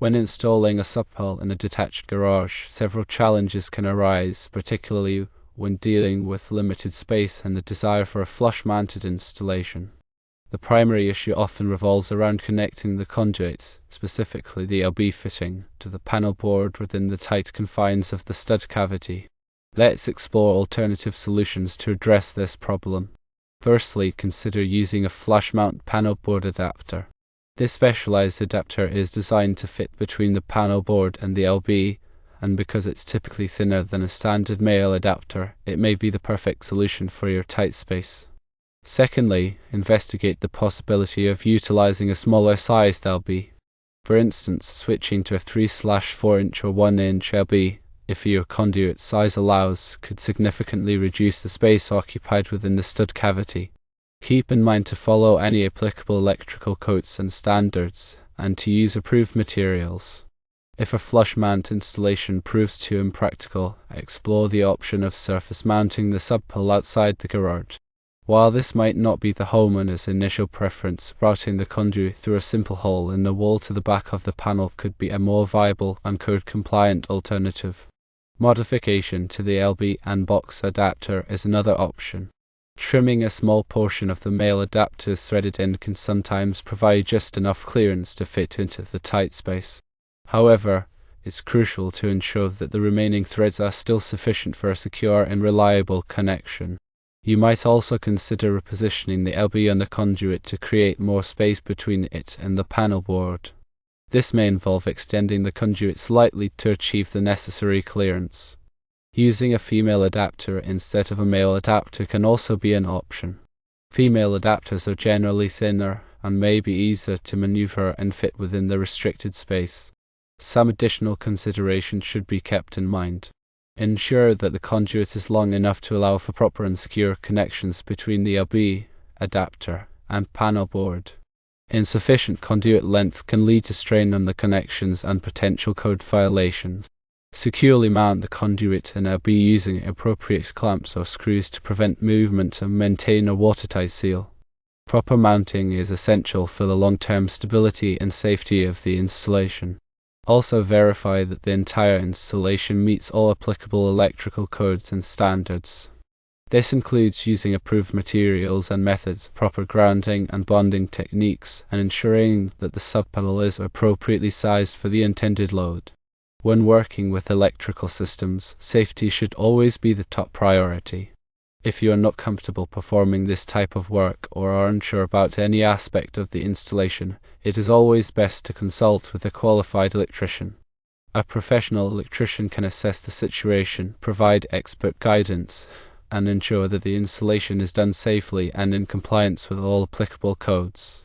When installing a subpanel in a detached garage, several challenges can arise, particularly when dealing with limited space and the desire for a flush-mounted installation. The primary issue often revolves around connecting the conduit, specifically the LB fitting, to the panel board within the tight confines of the stud cavity. Let's explore alternative solutions to address this problem. Firstly, consider using a flush-mount panel board adapter. This specialized adapter is designed to fit between the panel board and the LB, and because it's typically thinner than a standard male adapter, it may be the perfect solution for your tight space. Secondly, investigate the possibility of utilizing a smaller sized LB. For instance, switching to a 3/4 inch or 1 inch LB, if your conduit size allows, could significantly reduce the space occupied within the stud cavity. Keep in mind to follow any applicable electrical codes and standards, and to use approved materials. If a flush mount installation proves too impractical, explore the option of surface mounting the subpanel outside the garage. While this might not be the homeowner's initial preference, routing the conduit through a simple hole in the wall to the back of the panel could be a more viable and code-compliant alternative. Modification to the LB and box adapter is another option. Trimming a small portion of the male adapter's threaded end can sometimes provide just enough clearance to fit into the tight space. However, it's crucial to ensure that the remaining threads are still sufficient for a secure and reliable connection. You might also consider repositioning the LB on the conduit to create more space between it and the panel board. This may involve extending the conduit slightly to achieve the necessary clearance. Using a female adapter instead of a male adapter can also be an option. Female adapters are generally thinner and may be easier to maneuver and fit within the restricted space. Some additional considerations should be kept in mind. Ensure that the conduit is long enough to allow for proper and secure connections between the LB, adapter, and panel board. Insufficient conduit length can lead to strain on the connections and potential code violations. Securely mount the conduit and LB using appropriate clamps or screws to prevent movement and maintain a watertight seal. Proper mounting is essential for the long-term stability and safety of the installation. Also verify that the entire installation meets all applicable electrical codes and standards. This includes using approved materials and methods, proper grounding and bonding techniques, and ensuring that the subpanel is appropriately sized for the intended load. When working with electrical systems, safety should always be the top priority. If you are not comfortable performing this type of work or are unsure about any aspect of the installation, it is always best to consult with a qualified electrician. A professional electrician can assess the situation, provide expert guidance, and ensure that the installation is done safely and in compliance with all applicable codes.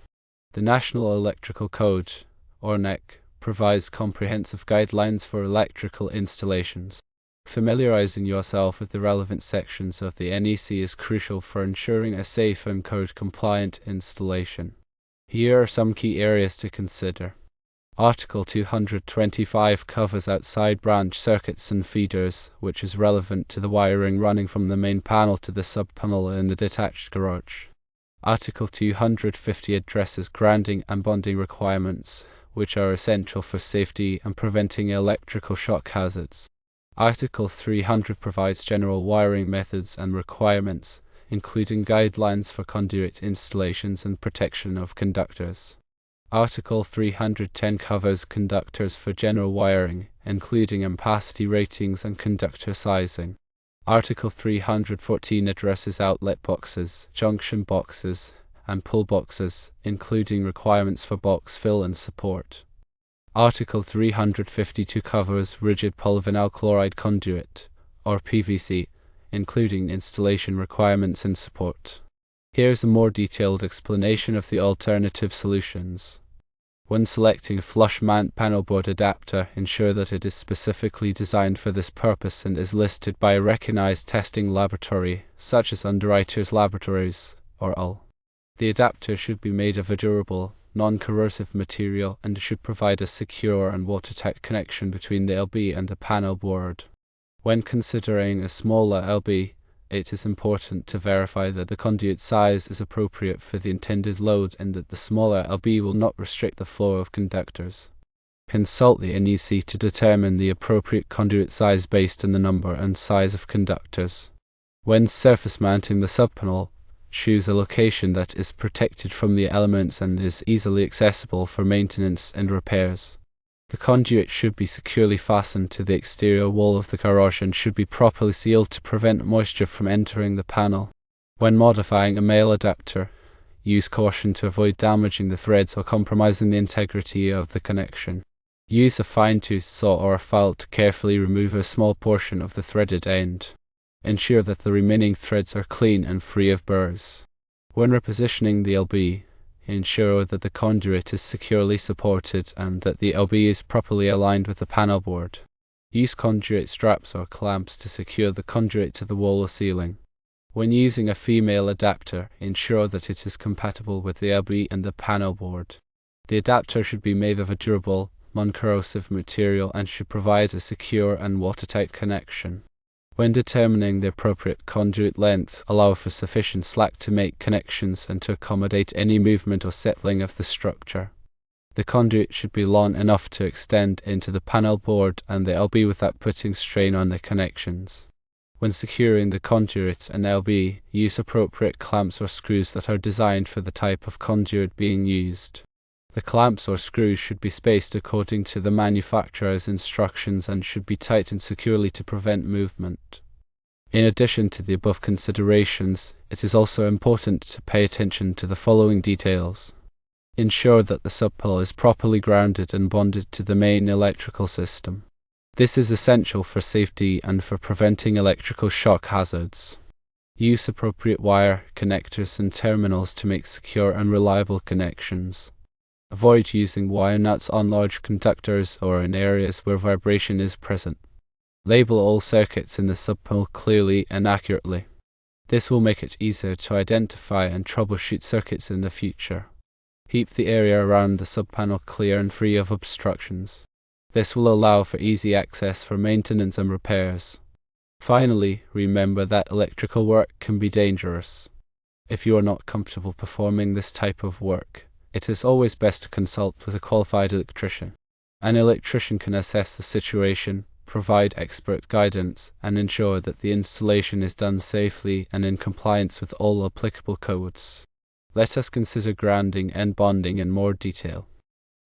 The National Electrical Code, or NEC, provides comprehensive guidelines for electrical installations. Familiarizing yourself with the relevant sections of the NEC is crucial for ensuring a safe and code-compliant installation. Here are some key areas to consider. Article 225 covers outside branch circuits and feeders, which is relevant to the wiring running from the main panel to the subpanel in the detached garage. Article 250 addresses grounding and bonding requirements, which are essential for safety and preventing electrical shock hazards. Article 300 provides general wiring methods and requirements, including guidelines for conduit installations and protection of conductors. Article 310 covers conductors for general wiring, including ampacity ratings and conductor sizing. Article 314 addresses outlet boxes, junction boxes, and pull boxes, including requirements for box fill and support. Article 352 covers rigid polyvinyl chloride conduit, or PVC, including installation requirements and support. Here's a more detailed explanation of the alternative solutions. When selecting a flush mount panel board adapter, ensure that it is specifically designed for this purpose and is listed by a recognized testing laboratory, such as Underwriters Laboratories, or UL. The adapter should be made of a durable, non-corrosive material and should provide a secure and watertight connection between the LB and the panel board. When considering a smaller LB, it is important to verify that the conduit size is appropriate for the intended load and that the smaller LB will not restrict the flow of conductors. Consult the NEC to determine the appropriate conduit size based on the number and size of conductors. When surface mounting the subpanel, choose a location that is protected from the elements and is easily accessible for maintenance and repairs. The conduit should be securely fastened to the exterior wall of the garage and should be properly sealed to prevent moisture from entering the panel. When modifying a male adapter, use caution to avoid damaging the threads or compromising the integrity of the connection. Use a fine-toothed saw or a file to carefully remove a small portion of the threaded end. Ensure that the remaining threads are clean and free of burrs. When repositioning the LB, ensure that the conduit is securely supported and that the LB is properly aligned with the panel board. Use conduit straps or clamps to secure the conduit to the wall or ceiling. When using a female adapter, ensure that it is compatible with the LB and the panel board. The adapter should be made of a durable, non-corrosive material and should provide a secure and watertight connection. When determining the appropriate conduit length, allow for sufficient slack to make connections and to accommodate any movement or settling of the structure. The conduit should be long enough to extend into the panel board and the LB without putting strain on the connections. When securing the conduit and LB, use appropriate clamps or screws that are designed for the type of conduit being used. The clamps or screws should be spaced according to the manufacturer's instructions and should be tightened securely to prevent movement. In addition to the above considerations, it is also important to pay attention to the following details. Ensure that the subpanel is properly grounded and bonded to the main electrical system. This is essential for safety and for preventing electrical shock hazards. Use appropriate wire, connectors and terminals to make secure and reliable connections. Avoid using wire nuts on large conductors or in areas where vibration is present. Label all circuits in the subpanel clearly and accurately. This will make it easier to identify and troubleshoot circuits in the future. Keep the area around the subpanel clear and free of obstructions. This will allow for easy access for maintenance and repairs. Finally, remember that electrical work can be dangerous. If you are not comfortable performing this type of work, it is always best to consult with a qualified electrician. An electrician can assess the situation, provide expert guidance, and ensure that the installation is done safely and in compliance with all applicable codes. Let us consider grounding and bonding in more detail.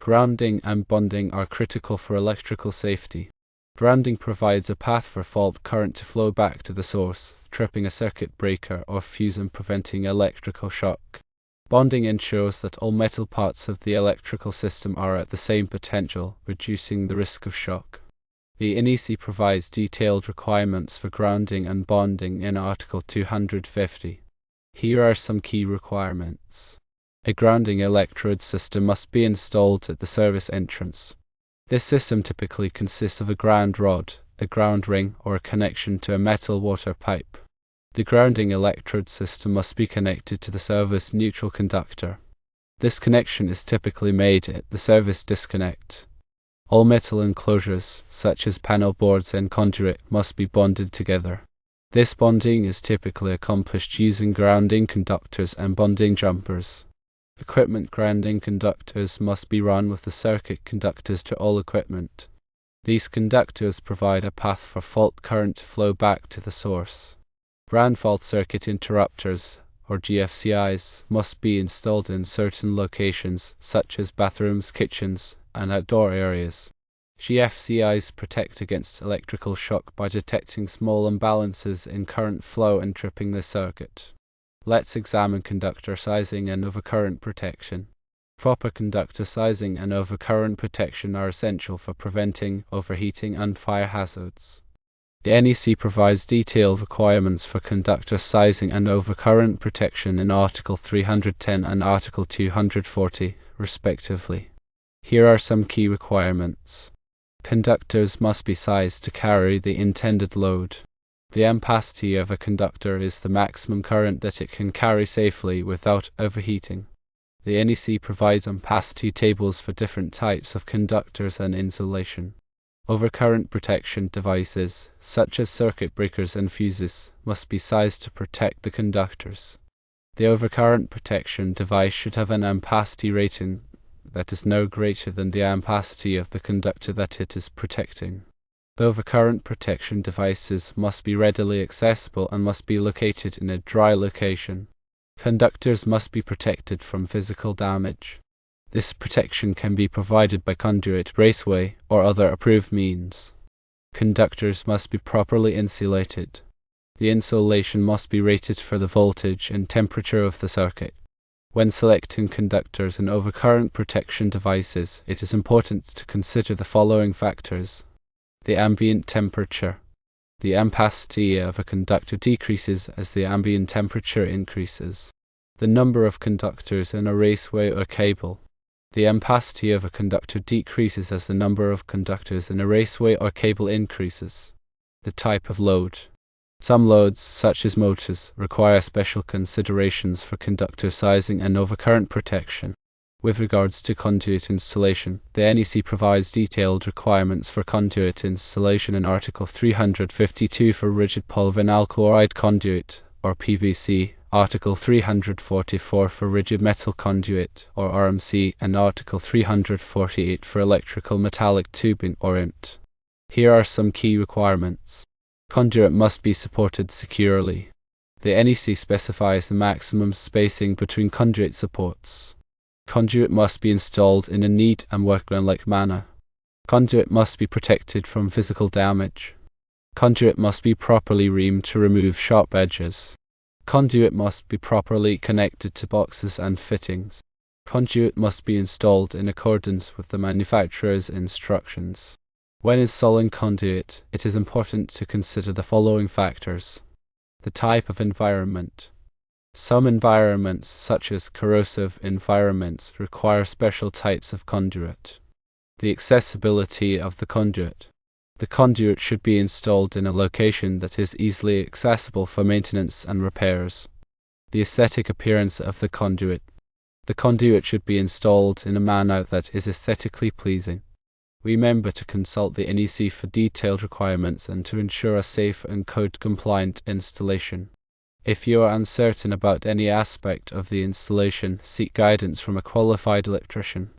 Grounding and bonding are critical for electrical safety. Grounding provides a path for fault current to flow back to the source, tripping a circuit breaker or fuse and preventing electrical shock. Bonding ensures that all metal parts of the electrical system are at the same potential, reducing the risk of shock. The NEC provides detailed requirements for grounding and bonding in Article 250. Here are some key requirements. A grounding electrode system must be installed at the service entrance. This system typically consists of a ground rod, a ground ring, or a connection to a metal water pipe. The grounding electrode system must be connected to the service neutral conductor. This connection is typically made at the service disconnect. All metal enclosures, such as panel boards and conduit, must be bonded together. This bonding is typically accomplished using grounding conductors and bonding jumpers. Equipment grounding conductors must be run with the circuit conductors to all equipment. These conductors provide a path for fault current to flow back to the source. Ground fault circuit interrupters, or GFCIs, must be installed in certain locations, such as bathrooms, kitchens, and outdoor areas. GFCIs protect against electrical shock by detecting small imbalances in current flow and tripping the circuit. Let's examine conductor sizing and overcurrent protection. Proper conductor sizing and overcurrent protection are essential for preventing overheating and fire hazards. The NEC provides detailed requirements for conductor sizing and overcurrent protection in Article 310 and Article 240, respectively. Here are some key requirements. Conductors must be sized to carry the intended load. The ampacity of a conductor is the maximum current that it can carry safely without overheating. The NEC provides ampacity tables for different types of conductors and insulation. Overcurrent protection devices, such as circuit breakers and fuses, must be sized to protect the conductors. The overcurrent protection device should have an ampacity rating that is no greater than the ampacity of the conductor that it is protecting. Overcurrent protection devices must be readily accessible and must be located in a dry location. Conductors must be protected from physical damage. This protection can be provided by conduit, raceway, or other approved means. Conductors must be properly insulated. The insulation must be rated for the voltage and temperature of the circuit. When selecting conductors and overcurrent protection devices, it is important to consider the following factors. The ambient temperature. The ampacity of a conductor decreases as the ambient temperature increases. The number of conductors in a raceway or cable. The ampacity of a conductor decreases as the number of conductors in a raceway or cable increases. The type of load. Some loads, such as motors, require special considerations for conductor sizing and overcurrent protection. With regards to conduit installation, the NEC provides detailed requirements for conduit installation in Article 352 for rigid polyvinyl chloride conduit, or PVC, Article 344 for rigid metal conduit, or RMC, and Article 348 for electrical metallic tubing, or INT. Here are some key requirements. Conduit must be supported securely. The NEC specifies the maximum spacing between conduit supports. Conduit must be installed in a neat and workmanlike manner. Conduit must be protected from physical damage. Conduit must be properly reamed to remove sharp edges. Conduit must be properly connected to boxes and fittings. Conduit must be installed in accordance with the manufacturer's instructions. When installing conduit, it is important to consider the following factors. The type of environment. Some environments, such as corrosive environments, require special types of conduit. The accessibility of the conduit. The conduit should be installed in a location that is easily accessible for maintenance and repairs. The aesthetic appearance of the conduit. The conduit should be installed in a manner that is aesthetically pleasing. Remember to consult the NEC for detailed requirements and to ensure a safe and code-compliant installation. If you are uncertain about any aspect of the installation, seek guidance from a qualified electrician.